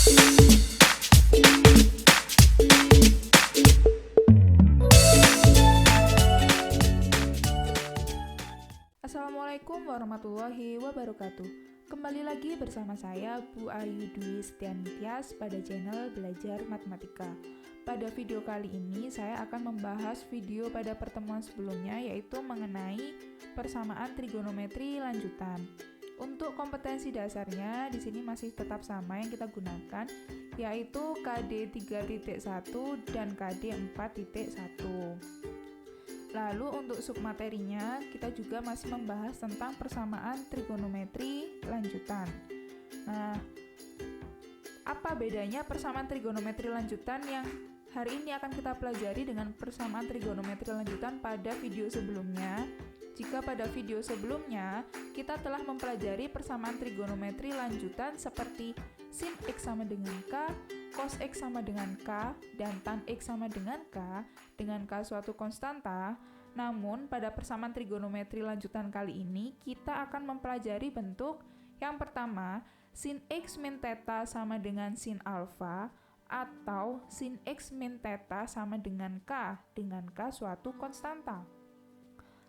Assalamualaikum warahmatullahi wabarakatuh. Kembali lagi bersama saya Bu Ayu Dwi Setianityas pada channel Belajar Matematika. Pada video kali ini saya akan membahas video pada pertemuan sebelumnya, yaitu mengenai persamaan trigonometri lanjutan. Untuk kompetensi dasarnya di sini masih tetap sama yang kita gunakan, yaitu KD 3.1 dan KD 4.1. Lalu untuk submaterinya kita juga masih membahas tentang persamaan trigonometri lanjutan. Nah, apa bedanya persamaan trigonometri lanjutan yang hari ini akan kita pelajari dengan persamaan trigonometri lanjutan pada video sebelumnya? Jika pada video sebelumnya kita telah mempelajari persamaan trigonometri lanjutan seperti sin X sama dengan K, cos X sama dengan K, dan tan X sama dengan K suatu konstanta. Namun pada persamaan trigonometri lanjutan kali ini kita akan mempelajari bentuk yang pertama, sin X min theta sama dengan sin alfa, atau sin X min theta sama dengan K suatu konstanta.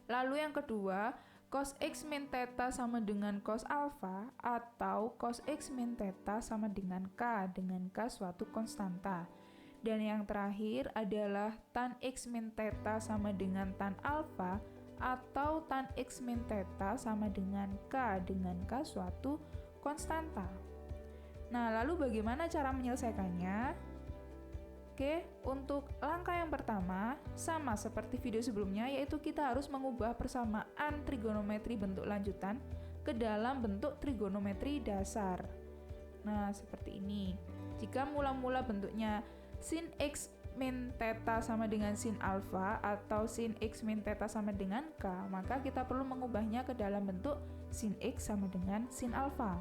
Lalu yang kedua, cos X min theta sama dengan cos alfa, atau cos X min theta sama dengan K suatu konstanta. Dan yang terakhir adalah tan X min theta sama dengan tan alfa, atau tan X min theta sama dengan K suatu konstanta. Nah, lalu bagaimana cara menyelesaikannya? Oke, untuk langkah yang pertama, sama seperti video sebelumnya, yaitu kita harus mengubah persamaan trigonometri bentuk lanjutan ke dalam bentuk trigonometri dasar. Nah, seperti ini. Jika mula-mula bentuknya sin X min theta sama dengan sin alfa, atau sin X min theta sama dengan K, maka kita perlu mengubahnya ke dalam bentuk sin X sama dengan sin alfa.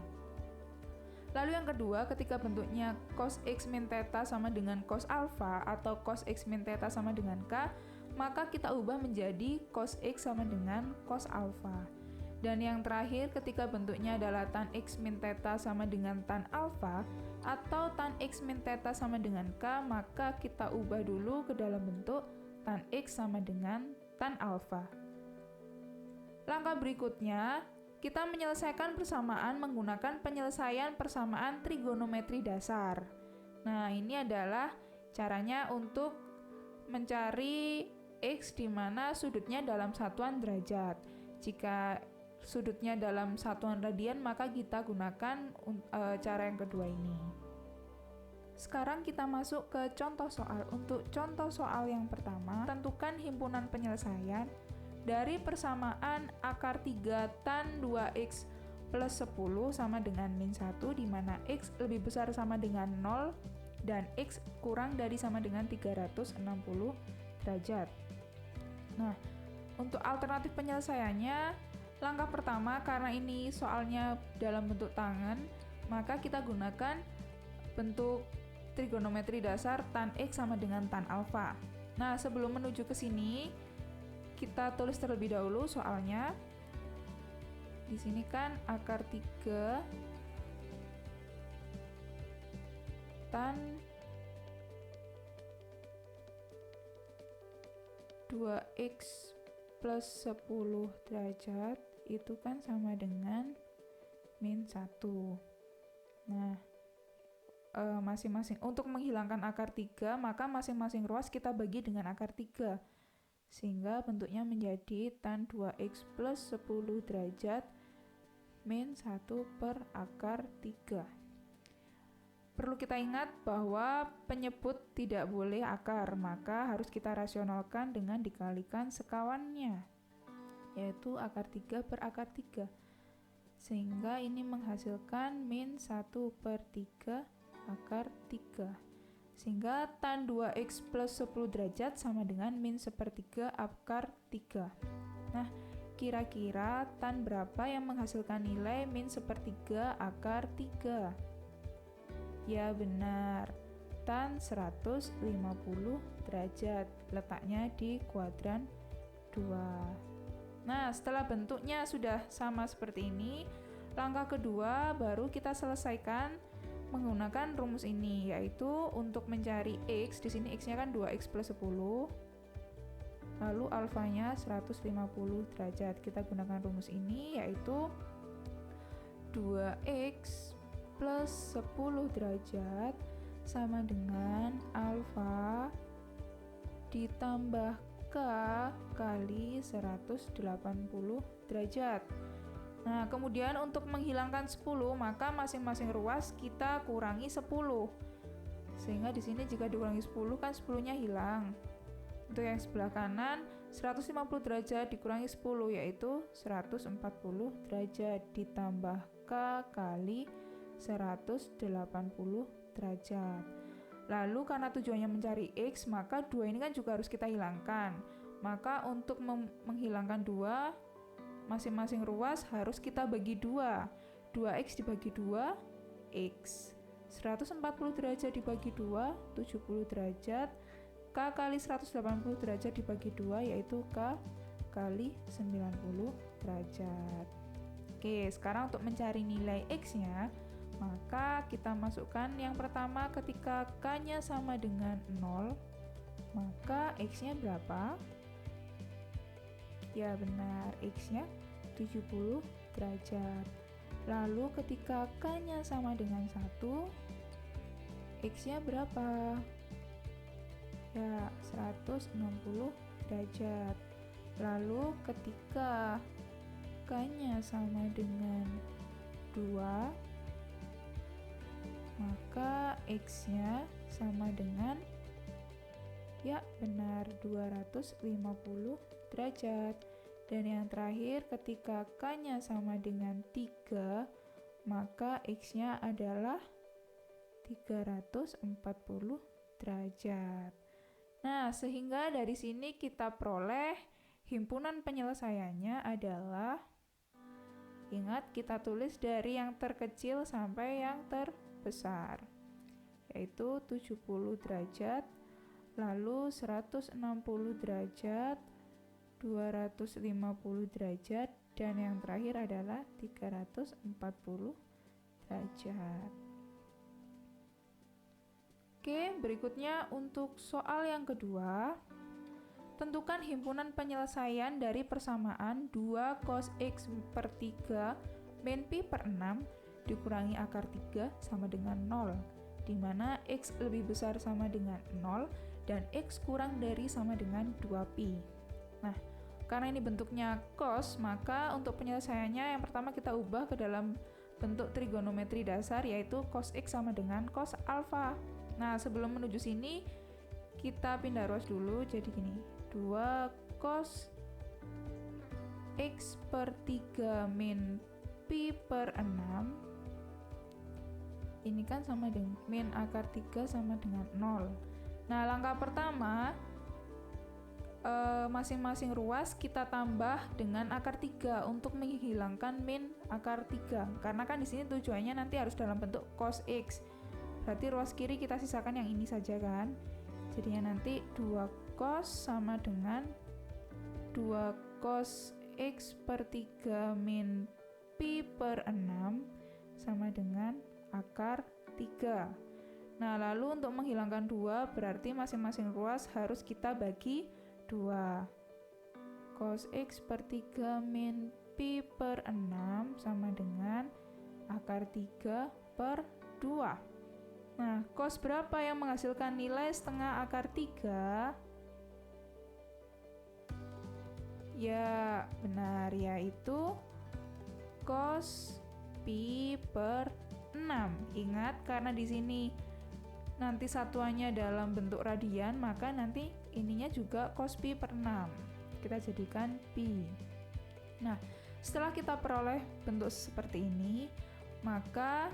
Lalu yang kedua, ketika bentuknya cos X min theta sama dengan cos alfa, atau cos X min theta sama dengan K, maka kita ubah menjadi cos X sama dengan cos alfa. Dan yang terakhir, ketika bentuknya adalah tan X min theta sama dengan tan alfa, atau tan X min theta sama dengan K, maka kita ubah dulu ke dalam bentuk tan X sama dengan tan alfa. Langkah berikutnya, kita menyelesaikan persamaan menggunakan penyelesaian persamaan trigonometri dasar. Nah, ini adalah caranya untuk mencari X di mana sudutnya dalam satuan derajat. Jika sudutnya dalam satuan radian, maka kita gunakan cara yang kedua ini. Sekarang kita masuk ke contoh soal. Untuk contoh soal yang pertama, tentukan himpunan penyelesaian dari persamaan akar 3 tan 2x plus 10 sama dengan min 1, di mana x lebih besar sama dengan 0 dan x kurang dari sama dengan 360 derajat. Nah, untuk alternatif penyelesaiannya, langkah pertama, karena ini soalnya dalam bentuk tangen, maka kita gunakan bentuk trigonometri dasar tan X sama dengan tan alfa. Nah, sebelum menuju ke sini, kita tulis terlebih dahulu soalnya. Di sini kan akar 3 tan 2x plus 10 derajat itu kan sama dengan min 1. Nah, masing-masing untuk menghilangkan akar 3, maka masing-masing ruas kita bagi dengan akar 3. Sehingga bentuknya menjadi tan 2x plus 10 derajat min 1 per akar 3. Perlu kita ingat bahwa penyebut tidak boleh akar, maka harus kita rasionalkan dengan dikalikan sekawannya, yaitu akar 3 per akar 3. Sehingga ini menghasilkan min 1 per 3 akar 3. Sehingga tan 2x plus 10 derajat sama dengan min 1/3 akar 3. Nah, kira-kira tan berapa yang menghasilkan nilai min 1/3 akar 3? Ya benar, tan 150 derajat, letaknya di kuadran 2. Nah, setelah bentuknya sudah sama seperti ini, langkah kedua baru kita selesaikan menggunakan rumus ini, yaitu untuk mencari X, di sini X-nya kan 2X plus 10, lalu alfanya 150 derajat. Kita gunakan rumus ini, yaitu 2X plus 10 derajat sama dengan alfa ditambah K kali 180 derajat. Nah, kemudian untuk menghilangkan 10, maka masing-masing ruas kita kurangi 10. Sehingga di sini jika dikurangi 10 kan 10-nya hilang. Untuk yang sebelah kanan 150 derajat dikurangi 10 yaitu 140 derajat ditambah K kali 180 derajat. Lalu karena tujuannya mencari X, maka 2 ini kan juga harus kita hilangkan. Maka untuk menghilangkan 2, masing-masing ruas harus kita bagi 2. 2X dibagi 2, X. 140 derajat dibagi 2, 70 derajat. K kali 180 derajat dibagi 2, yaitu K kali 90 derajat. Oke, sekarang untuk mencari nilai X-nya, maka kita masukkan yang pertama ketika K-nya sama dengan 0, maka X-nya berapa? Ya benar, X-nya 70 derajat. Lalu ketika K-nya sama dengan 1, X-nya berapa? Ya, 160 derajat. Lalu ketika K-nya sama dengan 2, maka X-nya sama dengan, ya benar, 250 derajat. Dan yang terakhir ketika K-nya sama dengan 3, maka X-nya adalah 340 derajat. Nah, sehingga dari sini kita peroleh himpunan penyelesaiannya adalah, ingat kita tulis dari yang terkecil sampai yang terbesar, yaitu 70 derajat, lalu 160 derajat, 250 derajat, dan yang terakhir adalah 340 derajat. Oke, berikutnya untuk soal yang kedua, tentukan himpunan penyelesaian dari persamaan 2 cos X per 3 min pi per 6 dikurangi akar 3 sama dengan 0, di mana X lebih besar sama dengan 0 dan X kurang dari sama dengan 2pi. Nah, karena ini bentuknya cos, maka untuk penyelesaiannya yang pertama kita ubah ke dalam bentuk trigonometri dasar, yaitu cos X sama dengan cos alfa. Nah, sebelum menuju sini kita pindah ruas dulu, jadi gini, 2 cos X per 3 min pi per 6, ini kan sama dengan min akar 3 sama dengan 0. Nah, langkah pertama, masing-masing ruas kita tambah dengan akar 3 untuk menghilangkan min akar 3, karena kan di sini tujuannya nanti harus dalam bentuk cos X. Berarti ruas kiri kita sisakan yang ini saja kan. Jadinya nanti 2 cos sama dengan 2 cos X per 3 min pi per 6 sama dengan akar 3. Nah, lalu untuk menghilangkan 2 berarti masing-masing ruas harus kita bagi 2. Cos X per 3 min pi per 6 sama dengan akar 3 per 2. Nah, cos berapa yang menghasilkan nilai setengah akar 3? Ya, benar, yaitu cos pi per 6. Ingat, karena di sini nanti satuannya dalam bentuk radian, maka nanti ininya juga cos pi per 6. Kita jadikan pi. Nah, setelah kita peroleh bentuk seperti ini, maka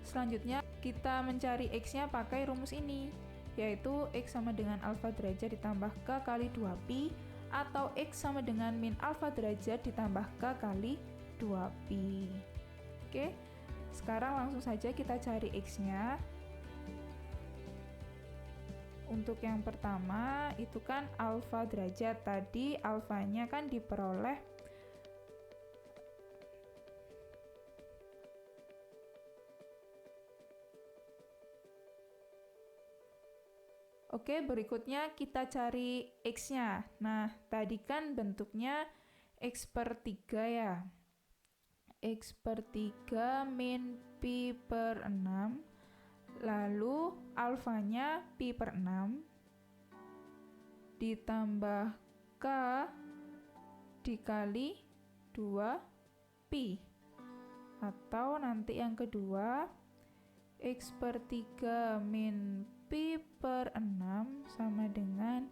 selanjutnya kita mencari X-nya pakai rumus ini, yaitu X sama dengan alfa derajat ditambah K kali 2pi, atau X sama dengan min alfa derajat ditambah K kali 2pi. Oke, sekarang langsung saja kita cari X-nya. Untuk yang pertama, itu kan alfa derajat. Tadi alfanya kan diperoleh Oke, berikutnya kita cari X-nya. Nah, tadi kan bentuknya X per 3 ya. X per 3 min pi per 6. Lalu alfanya pi per 6 ditambah K dikali 2 pi. Atau nanti yang kedua, X per 3 min pi per 6 sama dengan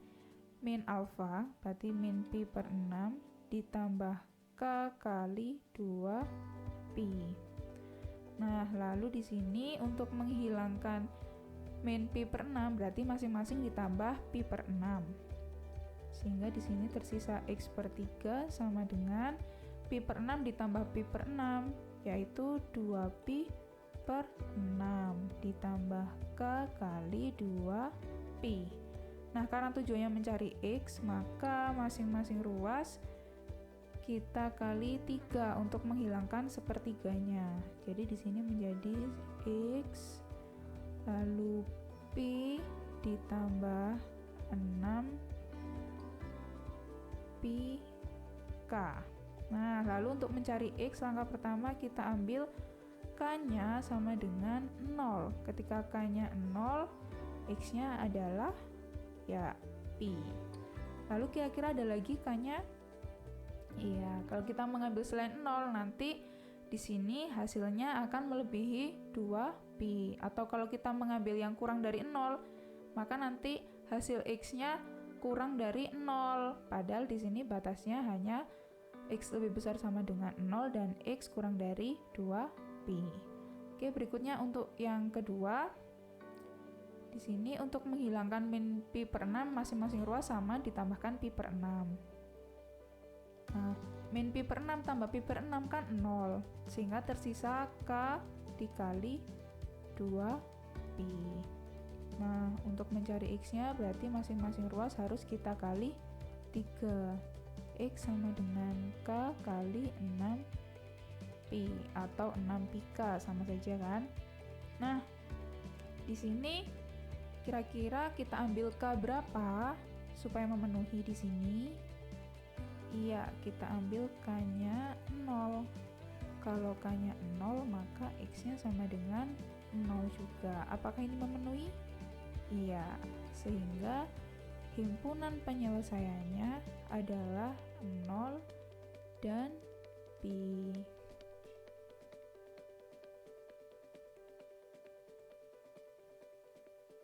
min alfa, berarti min pi per 6 ditambah K kali 2 pi. Nah, lalu di sini untuk menghilangkan min pi per 6 berarti masing-masing ditambah pi per 6. Sehingga di sini tersisa X per 3 sama dengan pi per 6 ditambah pi per 6, yaitu 2 pi per 6 ditambah K kali 2 pi. Nah, karena tujuannya mencari X, maka masing-masing ruas kita kali 3 untuk menghilangkan sepertiganya. Jadi di sini menjadi X lalu pi ditambah 6 pi K. Nah, lalu untuk mencari X, langkah pertama kita ambil K-nya sama dengan 0. Ketika K-nya 0, X-nya adalah ya pi. Lalu kira-kira ada lagi K-nya? Iya, kalau kita mengambil selain 0, nanti di sini hasilnya akan melebihi 2 pi. Atau kalau kita mengambil yang kurang dari 0, maka nanti hasil X-nya kurang dari 0. Padahal di sini batasnya hanya X lebih besar sama dengan 0 dan X kurang dari 2 pi. Oke, berikutnya untuk yang kedua. Di sini untuk menghilangkan min pi per 6, masing-masing ruas sama ditambahkan pi per 6. Nah, min pi per 6 tambah pi per 6 kan 0, sehingga tersisa K dikali 2 pi. Nah, untuk mencari X-nya berarti masing-masing ruas harus kita kali 3. X sama dengan K kali 6 pi atau 6 pi K, sama saja kan? Nah, di sini kira-kira kita ambil K berapa supaya memenuhi di sini? Iya, kita ambil K-nya 0. Kalau K-nya 0, maka X-nya sama dengan 0 juga. Apakah ini memenuhi? Iya, sehingga himpunan penyelesaiannya adalah 0 dan pi.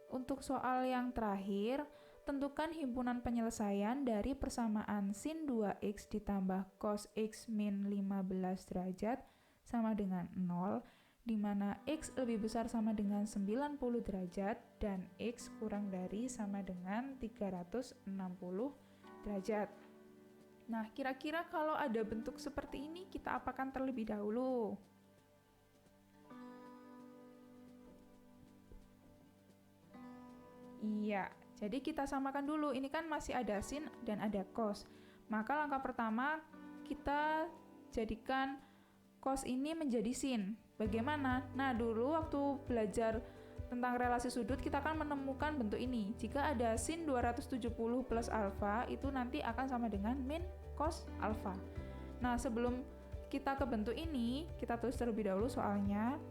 Untuk soal yang terakhir, tentukan himpunan penyelesaian dari persamaan sin 2x ditambah cos x min 15 derajat sama dengan 0, di mana x lebih besar sama dengan 90 derajat dan x kurang dari sama dengan 360 derajat. Nah, kira-kira kalau ada bentuk seperti ini, kita apakan terlebih dahulu? Iya, jadi kita samakan dulu. Ini kan masih ada sin dan ada cos. Maka langkah pertama kita jadikan cos ini menjadi sin. Bagaimana? Nah, dulu waktu belajar tentang relasi sudut kita akan menemukan bentuk ini. Jika ada sin 270 plus alfa, itu nanti akan sama dengan min cos alfa. Nah, sebelum kita ke bentuk ini, kita tulis terlebih dahulu soalnya.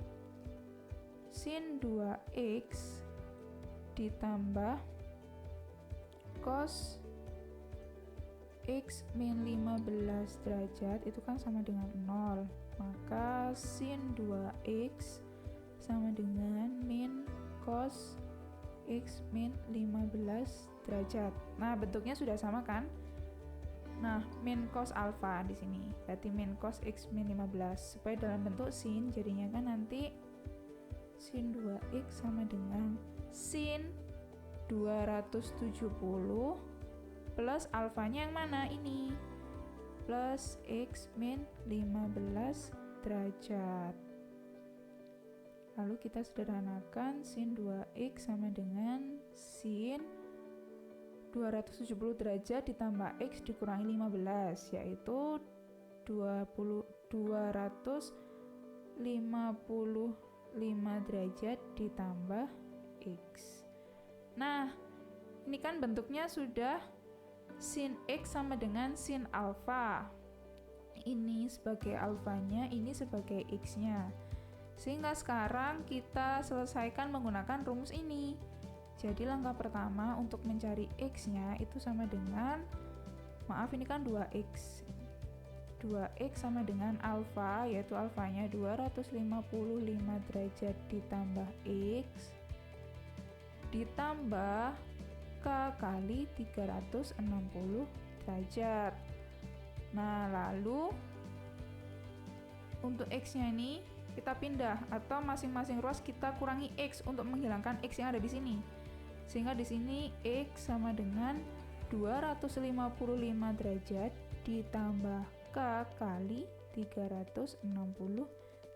Sin 2x ditambah cos x min 15 derajat itu kan sama dengan 0. Maka sin 2x sama dengan min cos x min 15 derajat. Nah, bentuknya sudah sama kan? Nah, min cos alfa di sini. Berarti min cos x min 15. Supaya dalam bentuk sin, jadinya kan nanti sin 2x sama dengan sin 270 plus alfanya yang mana ini? Plus x min 15 derajat. Lalu kita sederhanakan sin 2x sama dengan sin 270 derajat ditambah x dikurangi 15, yaitu 255 derajat ditambah x. Nah, Ini kan bentuknya sudah sin X sama dengan sin alfa. Ini sebagai alfanya, ini sebagai X-nya. Sehingga sekarang kita selesaikan menggunakan rumus ini. Jadi langkah pertama untuk mencari X-nya itu sama dengan, maaf ini kan 2X. 2X sama dengan alfa, yaitu alfanya 255 derajat ditambah X ditambah K kali 360 derajat. Nah, lalu untuk X-nya ini kita pindah atau masing-masing ruas kita kurangi X untuk menghilangkan X yang ada di sini. Sehingga di sini X sama dengan 255 derajat ditambah K kali 360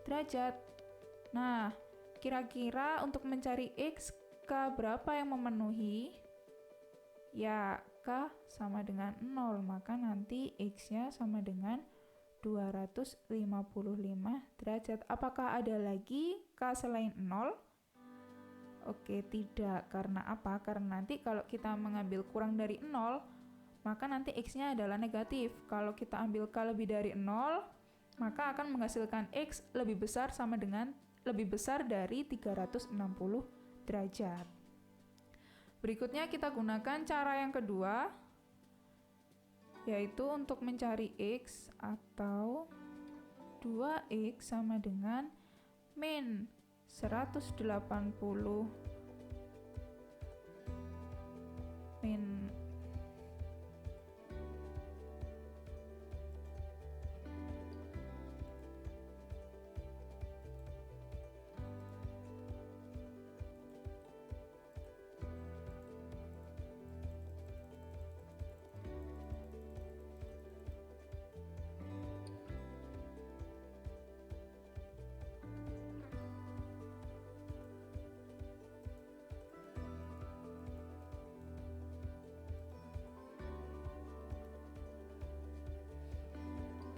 derajat. Nah, kira-kira untuk mencari X, K berapa yang memenuhi? Ya, K sama dengan 0, maka nanti X-nya sama dengan 255 derajat. Apakah ada lagi K selain 0? Oke, tidak. Karena apa? Karena nanti kalau kita mengambil kurang dari 0, maka nanti X-nya adalah negatif. Kalau kita ambil K lebih dari 0, maka akan menghasilkan X lebih besar sama dengan lebih besar dari 360 derajat. Berikutnya kita gunakan cara yang kedua, yaitu untuk mencari X atau 2X sama dengan min 180 min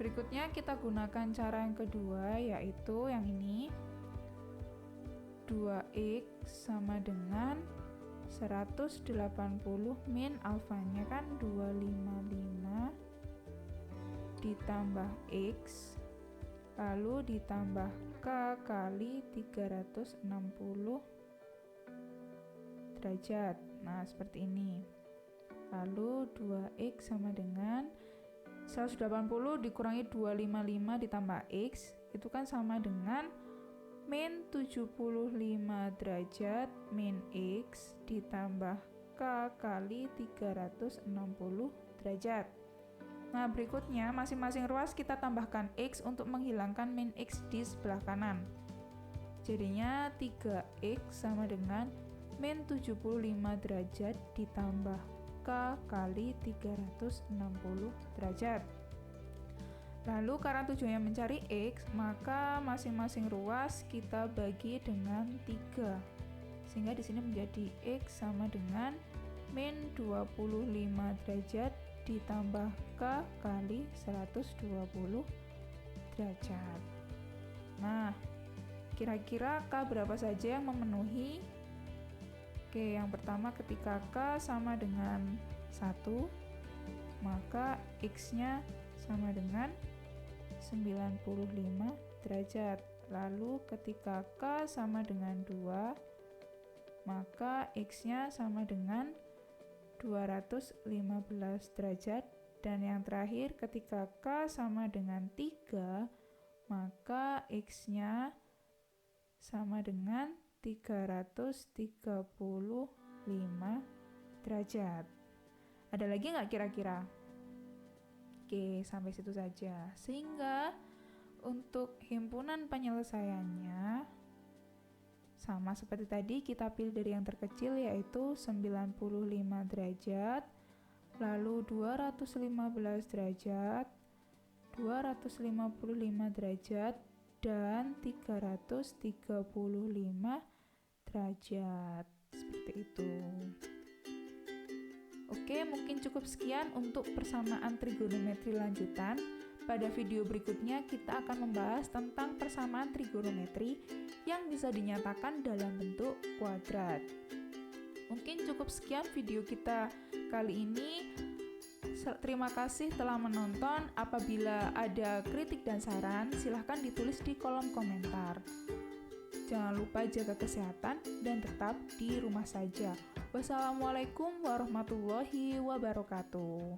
Berikutnya kita gunakan cara yang kedua, yaitu yang ini. 2X sama dengan 180 min alfanya kan 255 ditambah X lalu ditambah K kali 360 derajat. Nah, seperti ini. Lalu 2X sama dengan 180 dikurangi 255 ditambah X, itu kan sama dengan min 75 derajat min X ditambah K kali 360 derajat. Nah, berikutnya masing-masing ruas kita tambahkan X untuk menghilangkan min X di sebelah kanan. Jadinya 3X sama dengan min 75 derajat ditambah K kali 360 derajat. Lalu karena tujuannya mencari X, maka masing-masing ruas kita bagi dengan 3. Sehingga di sini menjadi X sama dengan min 25 derajat ditambah K kali 120 derajat. Nah, kira-kira K berapa saja yang memenuhi? Oke, yang pertama ketika K sama dengan 1, maka X-nya sama dengan 95 derajat. Lalu ketika K sama dengan 2, maka X-nya sama dengan 215 derajat. Dan yang terakhir ketika K sama dengan 3, maka X-nya sama dengan 335 derajat. Ada lagi nggak kira-kira? Oke, sampai situ saja. Sehingga untuk himpunan penyelesaiannya sama seperti tadi, kita pilih dari yang terkecil yaitu 95 derajat, lalu 215 derajat, 255 derajat, dan 335 derajat. Seperti itu. Oke, mungkin cukup sekian untuk persamaan trigonometri lanjutan. Pada video berikutnya kita akan membahas tentang persamaan trigonometri yang bisa dinyatakan dalam bentuk kuadrat. Mungkin cukup sekian video kita kali ini. Terima kasih telah menonton. Apabila ada kritik dan saran, silahkan ditulis di kolom komentar. Jangan lupa jaga kesehatan dan tetap di rumah saja. Wassalamualaikum warahmatullahi wabarakatuh.